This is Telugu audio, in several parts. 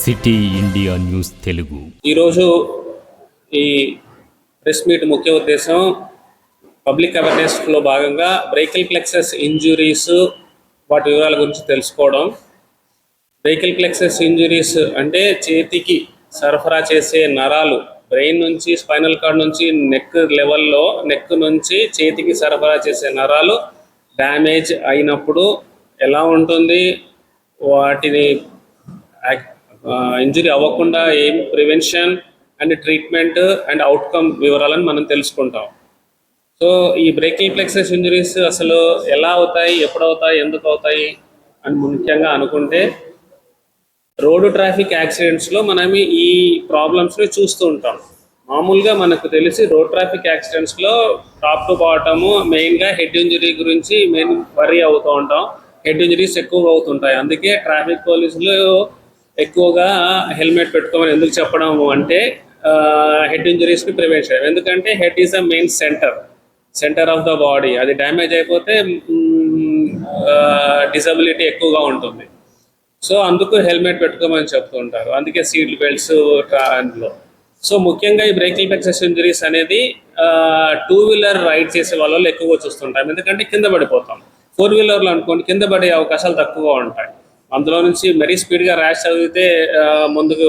City India news Telugu. ఈరోజు ఈ ప్రెస్ మీట్ ముఖ్య ఉద్దేశం పబ్లిక్ అవేర్నెస్లో భాగంగా బ్రేకిల్ ప్లెక్సస్ ఇంజురీస్ వాటి వివరాల గురించి తెలుసుకోవడం. బ్రేకిల్ ప్లెక్సస్ ఇంజురీస్ అంటే చేతికి సరఫరా చేసే నరాలు బ్రెయిన్ నుంచి స్పైనల్ కార్డ్ నుంచి నెక్ లెవెల్లో నెక్ నుంచి చేతికి సరఫరా చేసే నరాలు డ్యామేజ్ అయినప్పుడు ఎలా ఉంటుంది, వాటిని ఇంజురీ అవ్వకుండా ఏం prevention and treatment and outcome వివరాలను మనం తెలుసుకుంటాం. సో ఈ బ్రేకిల్ ప్లెక్సస్ ఇంజురీస్ అసలు ఎలా అవుతాయి, ఎప్పుడు అవుతాయి, ఎందుకు అవుతాయి అని ముఖ్యంగా అనుకుంటే రోడ్డు ట్రాఫిక్ యాక్సిడెంట్స్లో మనం ఈ ప్రాబ్లమ్స్ని చూస్తూ ఉంటాం. మామూలుగా మనకు తెలిసి రోడ్ ట్రాఫిక్ యాక్సిడెంట్స్లో టాప్ టు బాటము మెయిన్గా హెడ్ ఇంజరీ గురించి మెయిన్ వరీ అవుతూ ఉంటాం. హెడ్ ఇంజరీస్ ఎక్కువగా అవుతుంటాయి. అందుకే ట్రాఫిక్ పోలీసులు ఎక్కువగా హెల్మెట్ పెట్టుకోమని ఎందుకు చెప్పడము అంటే హెడ్ ఇంజరీస్ని ప్రివెంట్ చేయడం. ఎందుకంటే head is a main centre of the body. అది డ్యామేజ్ అయిపోతే డిజబిలిటీ ఎక్కువగా ఉంటుంది. సో అందుకు హెల్మెట్ పెట్టుకోమని చెప్తూ ఉంటారు. అందుకే సీట్ బెల్ట్స్ అందులో. సో ముఖ్యంగా ఈ బ్రేకిల్ ప్లెక్సస్ ఇంజరీస్ అనేది 2-వీలర్ రైడ్ చేసే వాళ్ళలో ఎక్కువగా చూస్తుంటాం. ఎందుకంటే కింద పడిపోతాం. 4-వీలర్లో అనుకోండి కింద పడే అవకాశాలు తక్కువగా ఉంటాయి. అందులో నుంచి మరీ స్పీడ్గా ర్యాష్ చదివితే ముందుకు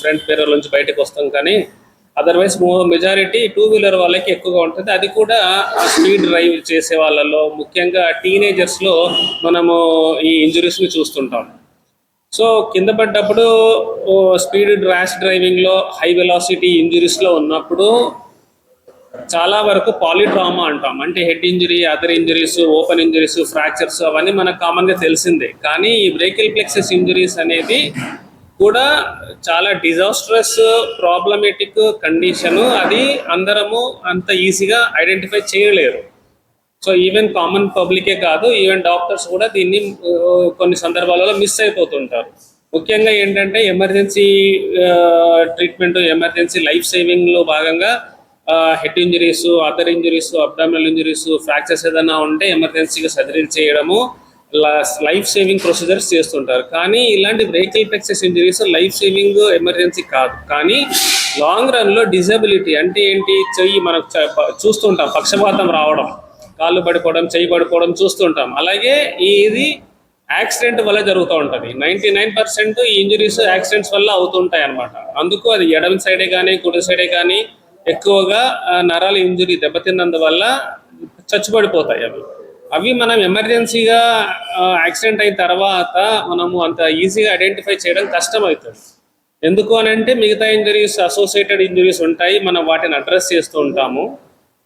ఫ్రంట్ మిర్రర్ నుంచి బయటకు వస్తాం. కానీ అదర్వైజ్ మెజారిటీ 2-వీలర్ వాళ్ళకి ఎక్కువగా ఉంటుంది. అది కూడా స్పీడ్ డ్రైవ్ చేసే వాళ్ళలో ముఖ్యంగా టీనేజర్స్లో మనము ఈ ఇంజురీస్ని చూస్తుంటాం. సో కింద పడ్డప్పుడు స్పీడ్ ర్యాష్ డ్రైవింగ్లో హై వెలాసిటీ ఇంజురీస్లో ఉన్నప్పుడు చాలా వరకు పాలిట్రామా అంటాం. అంటే head injury, other injuries, open injuries, fractures అవన్నీ మనకు కామన్గా తెలిసిందే. కానీ ఈ బ్రేకిల్ ప్లెక్సస్ ఇంజరీస్ అనేది కూడా చాలా డిజాస్ట్రస్ ప్రాబ్లమేటిక్ కండిషను. అది అందరము అంత ఈజీగా ఐడెంటిఫై చేయలేరు. సో ఈవెన్ కామన్ పబ్లికే కాదు, ఈవెన్ డాక్టర్స్ కూడా దీన్ని కొన్ని సందర్భాలలో మిస్ అయిపోతుంటారు. ముఖ్యంగా ఏంటంటే ఎమర్జెన్సీ ట్రీట్మెంట్, ఎమర్జెన్సీ లైఫ్ సేవింగ్లో భాగంగా head injuries, other injuries, abdominal injuries, fractures ఏదైనా ఉంటే ఎమర్జెన్సీగా సర్జరీలు చేయడము, లైఫ్ సేవింగ్ ప్రొసీజర్స్ చేస్తుంటారు. కానీ ఇలాంటి brachial plexus injuries life saving emergency కాదు. కానీ లాంగ్ రన్లో డిజబిలిటీ అంటే ఏంటి, చెయ్యి మనకు చూస్తుంటాం పక్షపాతం రావడం, కాళ్ళు పడిపోవడం, చెయ్యి పడిపోవడం చూస్తుంటాం. అలాగే ఇది యాక్సిడెంట్ వల్ల జరుగుతూ ఉంటుంది. 99% ఈ ఇంజరీస్ యాక్సిడెంట్స్ వల్ల అవుతుంటాయి అన్నమాట. అందుకు అది ఎడమ సైడే కానీ కుడి సైడే కానీ ఎక్కువగా నరాల ఇంజరీ దెబ్బతిన్నందువల్ల చచ్చిపడిపోతాయి. అవి మనం ఎమర్జెన్సీగా యాక్సిడెంట్ అయిన తర్వాత మనము అంత ఈజీగా ఐడెంటిఫై చేయడం కష్టమవుతుంది. ఎందుకు అని అంటే మిగతా ఇంజరీస్, అసోసియేటెడ్ ఇంజరీస్ ఉంటాయి, మనం వాటిని అడ్రస్ చేస్తూ ఉంటాము.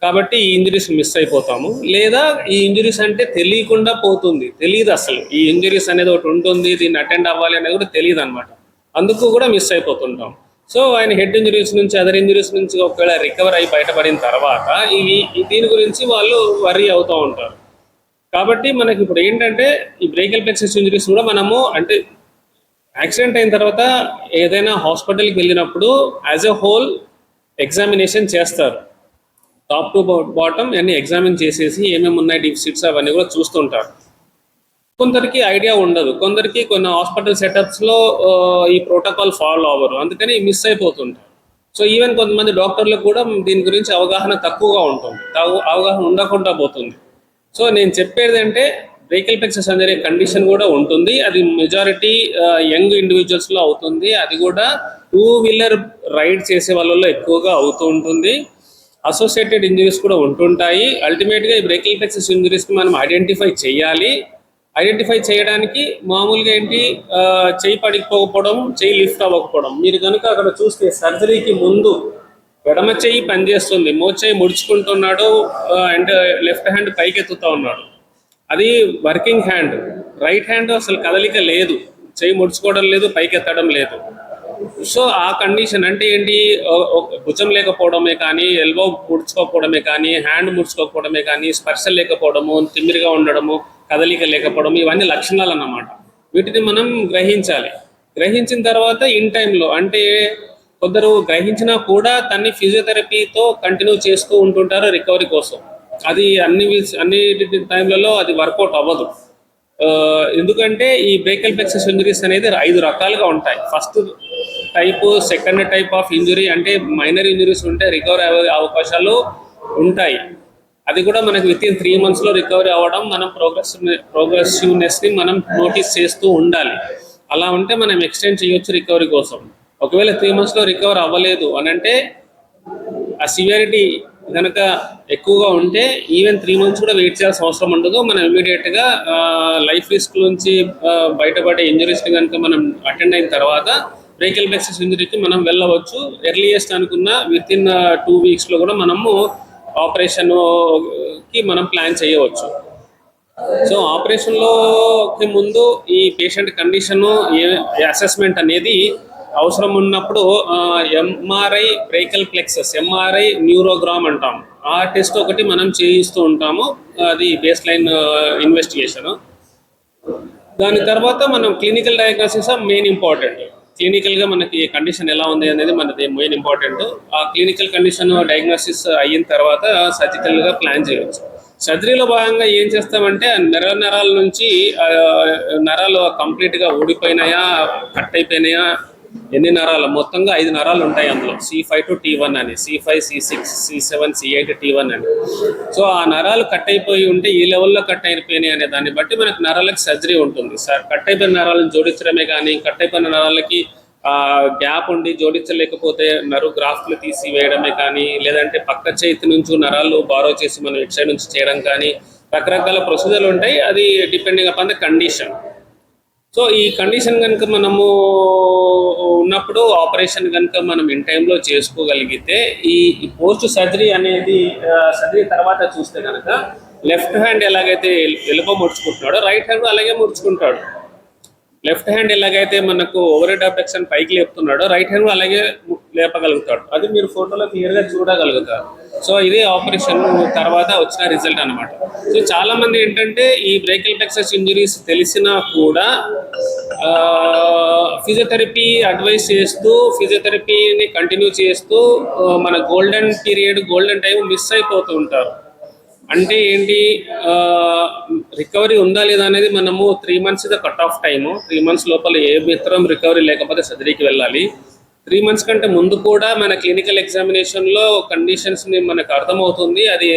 కాబట్టి ఈ ఇంజరీస్ మిస్ అయిపోతాము. లేదా ఈ ఇంజరీస్ అంటే తెలియకుండా పోతుంది, తెలియదు అసలు ఈ ఇంజరీస్ అనేది ఒకటి ఉంటుంది, దీన్ని అటెండ్ అవ్వాలి అనేది కూడా తెలియదు అనమాట. అందుకు కూడా మిస్ అయిపోతుంటాం. సో ఆయన హెడ్ ఇంజరీస్ నుంచి, అదర్ ఇంజరీస్ నుంచి ఒకవేళ రికవర్ అయి బయటపడిన తర్వాత దీని గురించి వాళ్ళు వర్రీ అవుతూ ఉంటారు. కాబట్టి మనకి ఇప్పుడు ఏంటంటే ఈ బ్రేకిల్ ప్లెక్సస్ ఇంజరీస్ కూడా మనము అంటే యాక్సిడెంట్ అయిన తర్వాత ఏదైనా హాస్పిటల్కి వెళ్ళినప్పుడు యాజ్ ఎ హోల్ ఎగ్జామినేషన్ చేస్తారు. టాప్ టు బాటమ్ అన్ని ఎగ్జామిన్ చేసేసి ఏమేమి ఉన్నాయి డిఫిసిట్స్ అవన్నీ కూడా చూస్తుంటారు. కొందరికి ఐడియా ఉండదు, కొందరికి కొన్ని హాస్పిటల్ సెటప్స్లో ఈ ప్రోటోకాల్ ఫాలో అవ్వరు, అందుకని మిస్ అయిపోతుంటారు. సో ఈవెన్ కొంతమంది డాక్టర్లకు కూడా దీని గురించి అవగాహన తక్కువగా ఉంటుంది, అవగాహన ఉండకుండా పోతుంది. సో నేను చెప్పేది అంటే బ్రేకిల్ ప్లెక్సస్ అనే కండిషన్ కూడా ఉంటుంది. అది మెజారిటీ యంగ్ ఇండివిజువల్స్లో అవుతుంది. అది కూడా 2-వీలర్ రైడ్ చేసే వాళ్ళలో ఎక్కువగా అవుతూ ఉంటుంది. అసోసియేటెడ్ ఇంజరీస్ కూడా ఉంటుంటాయి. అల్టిమేట్గా ఈ బ్రేకిల్ ప్లెక్సస్ ఇంజరీస్ని మనం ఐడెంటిఫై చేయాలి. ఐడెంటిఫై చేయడానికి మామూలుగా ఏంటి, చెయ్యి పడిపోకపోవడం, చెయ్యి లిఫ్ట్ అవ్వకపోవడం. మీరు కనుక అక్కడ చూస్తే సర్జరీకి ముందు ఎడమ చెయ్యి పనిచేస్తుంది, మోచేయి ముడుచుకుంటున్నాడు అండ్ లెఫ్ట్ హ్యాండ్ పైకి ఎత్తుతూ ఉన్నాడు. అది వర్కింగ్ హ్యాండ్. రైట్ హ్యాండ్ అసలు కదలిక లేదు, చెయ్యి ముడుచుకోవడం లేదు, పైకి ఎత్తడం లేదు. సో ఆ కండిషన్ అంటే ఏంటి, భుజం లేకపోవడమే కానీ, ఎల్బో ముడుచుకోకపోవడమే కానీ, హ్యాండ్ ముడుచుకోకపోవడమే కానీ, స్పర్శ లేకపోవడము, తిమ్మిరిగా ఉండడము, కదలిక లేకపోవడం, ఇవన్నీ లక్షణాలు అన్నమాట. వీటిని మనం గ్రహించాలి. గ్రహించిన తర్వాత ఇన్ టైంలో అంటే కొందరు గ్రహించినా కూడా తన్ని ఫిజియోథెరపీతో కంటిన్యూ చేస్తూ ఉంటుంటారు రికవరీ కోసం. అది అన్ని టైంలలో అది వర్కౌట్ అవ్వదు. ఎందుకంటే ఈ బ్రేకల్ ప్లెక్సస్ ఇంజురీస్ అనేది 5 రకాలుగా ఉంటాయి. First type, second type of injury అంటే మైనర్ ఇంజురీస్ ఉంటే రికవరీ అయ్యే అవకాశాలు ఉంటాయి. అది కూడా మనకి విత్ ఇన్ 3 months లో రికవరీ అవ్వడం, మనం ప్రోగ్రెసివ్నెస్ని మనం నోటీస్ చేస్తూ ఉండాలి. అలా ఉంటే మనం ఎక్స్టెండ్ చేయొచ్చు రికవరీ కోసం. ఒకవేళ 3 months లో రికవర్ అవ్వలేదు అని అంటే ఆ సివియారిటీ కనుక ఎక్కువగా ఉంటే ఈవెన్ 3 months కూడా వెయిట్ చేయాల్సిన అవసరం ఉండదు. మనం ఇమీడియట్గా లైఫ్ రిస్క్ నుంచి బయటపడే ఇంజరీస్ని కనుక మనం అటెండ్ అయిన తర్వాత బ్రేకల్ ప్లెక్సస్ ఇంజరీకి మనం వెళ్ళవచ్చు. ఎర్లీయెస్ట్ అనుకున్న విత్ ఇన్ 2 weeks లో కూడా మనము ఆపరేషన్కి మనం ప్లాన్ చేయవచ్చు. సో ఆపరేషన్లోకి ముందు ఈ పేషెంట్ కండిషన్ అసెస్మెంట్ అనేది అవసరం ఉన్నప్పుడు ఎంఆర్ఐ బ్రేకల్ ప్లెక్సస్, ఎంఆర్ఐ న్యూరోగ్రామ్ అంటాం. ఆ టెస్ట్ ఒకటి మనం చేయిస్తూ ఉంటాము. అది బేస్ లైన్ ఇన్వెస్టిగేషన్. దాని తర్వాత మనం క్లినికల్ డయాగ్నోసిస్ మెయిన్ ఇంపార్టెంట్. క్లినికల్గా మనకి కండిషన్ ఎలా ఉంది అనేది మనది మెయిన్ ఇంపార్టెంట్. ఆ క్లినికల్ కండిషన్ డయాగ్నోసిస్ అయిన తర్వాత సర్జికల్గా ప్లాన్ చేయవచ్చు. సర్జరీలో భాగంగా ఏం చేస్తామంటే నరాల నుంచి నరాలు కంప్లీట్గా ఊడిపోయినాయా, కట్ అయిపోయినాయా, ఎన్ని నరాలు, మొత్తంగా 5 నరాలు ఉంటాయి అందులో. C5 to T1 అని, C5, C6, C7, C8, T1 అని. సో ఆ నరాలు కట్ అయిపోయి ఉంటే ఈ లెవెల్లో కట్ అయిపోయినాయి అనే దాన్ని బట్టి మనకు నరాలకు సర్జరీ ఉంటుంది. కట్ అయిపోయిన నరాలను జోడించడమే కానీ, కట్ అయిపోయిన నరాలకి గ్యాప్ ఉండి జోడించలేకపోతే నరు గ్రాఫ్ట్లు తీసి వేయడమే కానీ, లేదంటే పక్క చేతి నుంచి నరాలు బారో చేసి మనం ఇటు సైడ్ నుంచి చేయడం కానీ, రకరకాల ప్రొసీజర్లు ఉంటాయి. అది depending upon the condition. So ఈ కండిషన్ కనుక మనము ఉన్నప్పుడు ఆపరేషన్ కనుక మనం ఇన్ టైంలో చేసుకోగలిగితే ఈ పోస్ట్ సర్జరీ అనేది సర్జరీ తర్వాత చూస్తే కనుక లెఫ్ట్ హ్యాండ్ ఎలాగైతే ఎలుక ముడుచుకుంటున్నాడో రైట్ హ్యాండ్ అలాగే ముడుచుకుంటాడు. లెఫ్ట్ హ్యాండ్ ఎలాగైతే మనకు ఓవర్ హెడ్ అబ్డక్షన్ పైకి లేపుతున్నాడో రైట్ హ్యాండ్ అలాగే లేపగలుగుతాడు. అది మీరు ఫోటోలో క్లియర్గా చూడగలుగుతారు. సో ఇది ఆపరేషన్ తర్వాత వచ్చిన రిజల్ట్ అనమాట. సో చాలా మంది ఏంటంటే ఈ బ్రేకల్ ప్లెక్సస్ ఇంజరీస్ తెలిసినా కూడా ఫిజియోథెరపీ అడ్వైస్ చేస్తూ ఫిజియోథెరపీని కంటిన్యూ చేస్తూ మన గోల్డెన్ టైం మిస్ అయిపోతూ ఉంటారు. అంటే ఏంటి, రికవరీ ఉందా లేదా అనేది మనము 3 months cut off time. 3 months లోపల ఏ మిత్రం రికవరీ లేకపోతే సర్జరీకి వెళ్ళాలి. 3 months కంటే ముందు కూడా మన క్లినికల్ ఎగ్జామినేషన్లో కండిషన్స్ని మనకు అర్థమవుతుంది. అది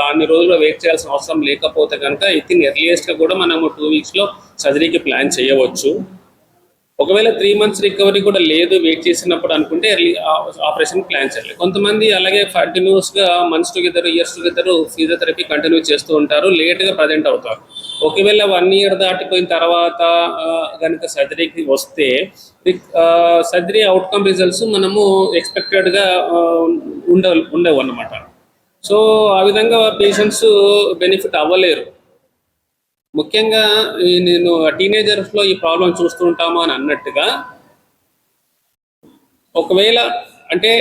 అన్ని రోజులు వెయిట్ చేయాల్సిన అవసరం లేకపోతే కనుక వితిన్ ఎర్లియెస్ట్గా కూడా మనము 2 weeksలో సర్జరీకి ప్లాన్ చేయవచ్చు. ఒకవేళ 3 months రికవరీ కూడా లేదు వెయిట్ చేసినప్పుడు అనుకుంటే ఎర్లీ ఆపరేషన్ ప్లాన్ చేయాలి. కొంతమంది అలాగే కంటిన్యూస్గా months together, years together physiotherapy continue చేస్తూ ఉంటారు, లేట్గా ప్రజెంట్ అవుతారు. ఒకవేళ 1 year దాటిపోయిన తర్వాత కనుక సర్జరీకి వస్తే సర్జరీ అవుట్కమ్ రిజల్ట్స్ మనము ఎక్స్పెక్టెడ్గా ఉండవు అన్నమాట. సో ఆ విధంగా పేషెంట్స్ బెనిఫిట్ అవ్వలేరు. ముఖ్యంగా నేను టీనేజర్స్లో ఈ ప్రాబ్లం చూస్తూ ఉంటాము అని అన్నట్టుగా, ఒకవేళ అంటే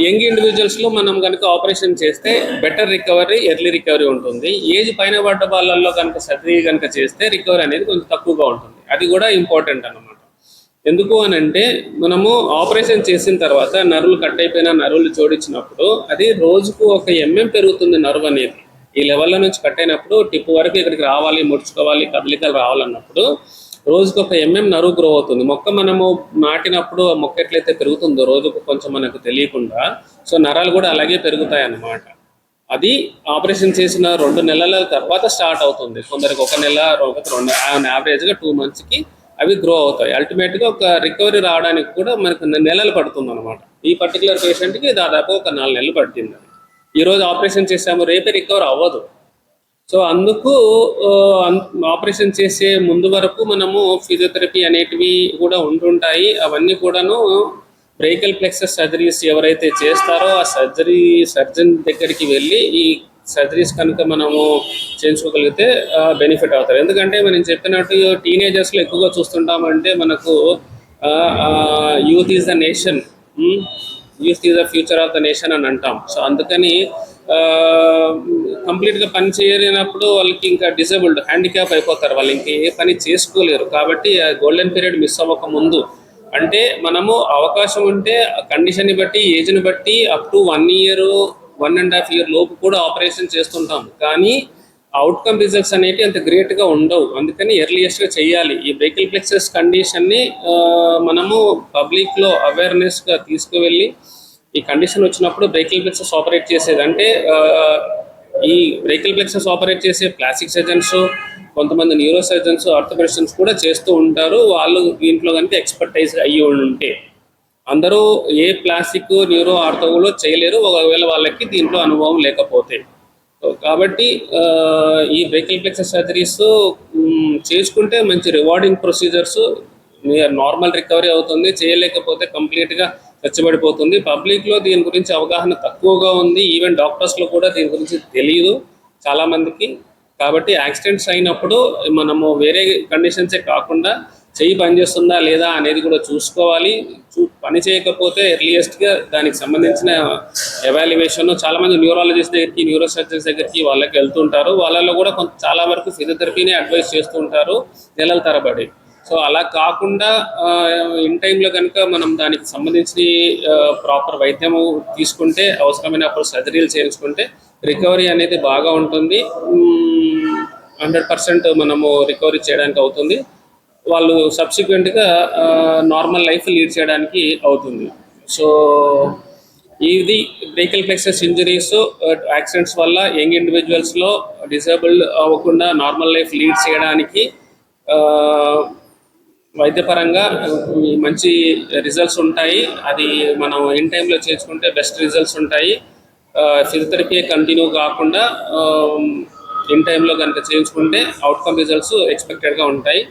యంగ్ ఇండివిజువల్స్లో మనం కనుక ఆపరేషన్ చేస్తే బెటర్ రికవరీ, ఎర్లీ రికవరీ ఉంటుంది. ఏజ్ పైన పడ్డ వాళ్ళల్లో కనుక సర్జరీ కనుక చేస్తే రికవరీ అనేది కొంచెం తక్కువగా ఉంటుంది. అది కూడా ఇంపార్టెంట్ అన్నమాట. ఎందుకు అని అంటే మనము ఆపరేషన్ చేసిన తర్వాత నరువులు కట్ అయిపోయిన నరువులు జోడించినప్పుడు అది రోజుకు 1 mm పెరుగుతుంది నర్వ్ అనేది. ఈ లెవెల్లో నుంచి కట్ అయినప్పుడు టిప్ వరకు ఇక్కడికి రావాలి, ముడుచుకోవాలి, కదలికలు రావాలన్నప్పుడు రోజుకు 1 mm నరువు గ్రో అవుతుంది. మొక్క మనము నాటినప్పుడు మొక్క ఎట్లయితే పెరుగుతుందో రోజుకు కొంచెం మనకు తెలియకుండా, సో నరాలు కూడా అలాగే పెరుగుతాయి అన్నమాట. అది ఆపరేషన్ చేసిన 2 నెలల తర్వాత స్టార్ట్ అవుతుంది. కొందరికి 1 నెల, 2 యావరేజ్గా 2 monthsకి అవి గ్రో అవుతాయి. అల్టిమేట్గా ఒక రికవరీ రావడానికి కూడా మనకు నెలలు పడుతుంది అనమాట. ఈ పర్టికులర్ పేషెంట్కి దాదాపు ఒక 4 నెలలు పట్టింది. ఈరోజు ఆపరేషన్ చేసాము, రేపే రికవర్ అవ్వదు. సో అందుకు ఆపరేషన్ చేసే ముందు వరకు మనము ఫిజియోథెరపీ అనేటివి కూడా ఉంటుంటాయి. అవన్నీ కూడాను బ్రేకల్ ప్లెక్సస్ సర్జరీస్ ఎవరైతే చేస్తారో ఆ సర్జన్ దగ్గరికి వెళ్ళి ఈ సర్జరీస్ కనుక మనము చేయించుకోగలిగితే బెనిఫిట్ అవుతారు. ఎందుకంటే మనం చెప్పినట్టు టీనేజర్స్లో ఎక్కువగా చూస్తుంటామంటే మనకు youth is the nation, youth is the future of the nation అని అంటాం. సో అందుకని కంప్లీట్గా పని చేయలేనప్పుడు వాళ్ళకి ఇంకా డిసేబుల్డ్, హ్యాండిక్యాప్ అయిపోతారు. వాళ్ళు ఇంక ఏ పని చేసుకోలేరు. కాబట్టి గోల్డెన్ పీరియడ్ మిస్ అవ్వక ముందు అంటే మనము అవకాశం ఉంటే కండిషన్ని బట్టి, ఏజ్ని బట్టి అప్ టు 1 year, 1.5 year లోపు కూడా ఆపరేషన్ చేస్తుంటాం. కానీ అవుట్కమ్ రిజల్ట్స్ అనేవి అంత గ్రేట్గా ఉండవు. అందుకని ఎర్లియస్ట్గా చేయాలి. ఈ బ్రేకిల్ ప్లెక్సస్ కండిషన్ని మనము పబ్లిక్లో అవేర్నెస్గా తీసుకువెళ్ళి ఈ కండిషన్ వచ్చినప్పుడు బ్రేకిల్ ప్లెక్సస్ ఆపరేట్ చేసేది అంటే ఈ బ్రేకిల్ ప్లెక్సస్ ఆపరేట్ చేసే ప్లాస్టిక్ సర్జన్స్, కొంతమంది న్యూరో సర్జన్స్, ఆర్థోపెడిషన్స్ కూడా చేస్తూ ఉంటారు. వాళ్ళు దీంట్లో కనుక ఎక్స్పర్టైజ్ అయ్యి ఉంటే, అందరూ ఏ ప్లాస్టిక్ న్యూరో ఆర్థోలో చేయలేరు ఒకవేళ వాళ్ళకి దీంట్లో అనుభవం లేకపోతే. కాబట్టి ఈ బ్రేకిల్ ప్లెక్సస్ సర్జరీస్ చేసుకుంటే మంచి రివార్డింగ్ ప్రొసీజర్స్, నార్మల్ రికవరీ అవుతుంది. చేయలేకపోతే కంప్లీట్గా చచ్చబడిపోతుంది. పబ్లిక్లో దీని గురించి అవగాహన తక్కువగా ఉంది. ఈవెన్ డాక్టర్స్లో కూడా దీని గురించి తెలియదు చాలామందికి. కాబట్టి యాక్సిడెంట్స్ అయినప్పుడు మనము వేరే కండిషన్సే కాకుండా చెయ్యి పనిచేస్తుందా లేదా అనేది కూడా చూసుకోవాలి. పని చేయకపోతే ఎర్లియస్ట్గా దానికి సంబంధించిన ఎవాల్యుయేషన్, చాలామంది న్యూరాలజిస్ట్ దగ్గరికి, న్యూరో సర్జన్స్ దగ్గరికి వాళ్ళకి వెళ్తుంటారు. వాళ్ళలో కూడా చాలా వరకు ఫిజియోథెరపీనే అడ్వైస్ చేస్తుంటారు నెలల తరబడి. సో అలా కాకుండా ఇన్ టైంలో కనుక మనం దానికి సంబంధించి ప్రాపర్ వైద్యము తీసుకుంటే, అవసరమైనప్పుడు సర్జరీలు చేయించుకుంటే రికవరీ అనేది బాగా ఉంటుంది. 100% మనము రికవరీ చేయడానికి అవుతుంది. వాళ్ళు సబ్సిక్వెంట్గా నార్మల్ లైఫ్ లీడ్ చేయడానికి అవుతుంది. సో ఇది బ్రేకిల్ ప్లెక్సస్ ఇంజరీస్ యాక్సిడెంట్స్ వల్ల యంగ్ ఇండివిజువల్స్లో డిసేబుల్డ్ అవ్వకుండా నార్మల్ లైఫ్ లీడ్ చేయడానికి వైద్యపరంగా మంచి రిజల్ట్స్ ఉంటాయి. అది మనం ఇన్ టైంలో చేసుకుంటే బెస్ట్ రిజల్ట్స్ ఉంటాయి. ఫిజియోథెరపీ కంటిన్యూ కాకుండా ఇన్ టైంలో కనుక చేయించుకుంటే అవుట్కమ్ రిజల్ట్స్ ఎక్స్పెక్టెడ్గా ఉంటాయి.